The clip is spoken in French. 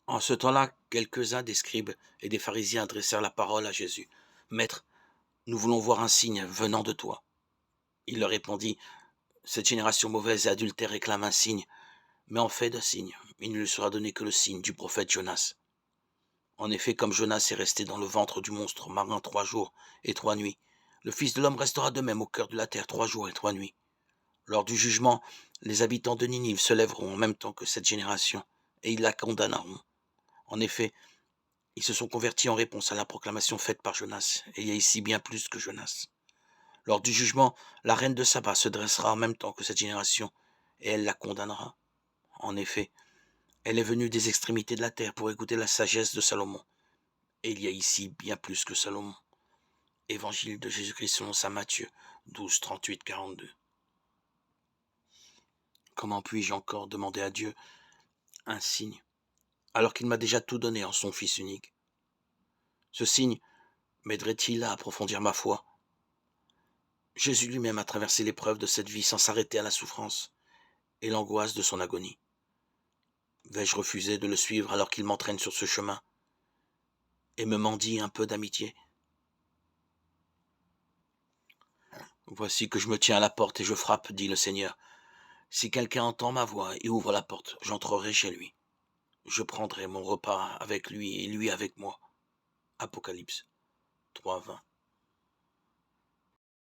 En ce temps-là, quelques-uns des scribes et des pharisiens adressèrent la parole à Jésus. Maître, nous voulons voir un signe venant de toi. Il leur répondit, cette génération mauvaise et adultère réclame un signe, mais en fait de signe, il ne lui sera donné que le signe du prophète Jonas. En effet, comme Jonas est resté dans le ventre du monstre marin 3 jours et 3 nuits, le Fils de l'homme restera de même au cœur de la terre 3 jours et 3 nuits. Lors du jugement, les habitants de Ninive se lèveront en même temps que cette génération, et ils la condamneront. En effet, ils se sont convertis en réponse à la proclamation faite par Jonas, et il y a ici bien plus que Jonas. Lors du jugement, la reine de Saba se dressera en même temps que cette génération, et elle la condamnera. En effet, elle est venue des extrémités de la terre pour écouter la sagesse de Salomon, et il y a ici bien plus que Salomon. Évangile de Jésus-Christ selon saint Matthieu 12, 38, 42. Comment puis-je encore demander à Dieu un signe, alors qu'il m'a déjà tout donné en son Fils unique? Ce signe m'aiderait-il à approfondir ma foi? Jésus lui-même a traversé l'épreuve de cette vie sans s'arrêter à la souffrance et l'angoisse de son agonie. Vais-je refuser de le suivre alors qu'il m'entraîne sur ce chemin et me mendie un peu d'amitié? Voici que je me tiens à la porte et je frappe, dit le Seigneur. Si quelqu'un entend ma voix et ouvre la porte, j'entrerai chez lui. Je prendrai mon repas avec lui et lui avec moi. Apocalypse 3:20.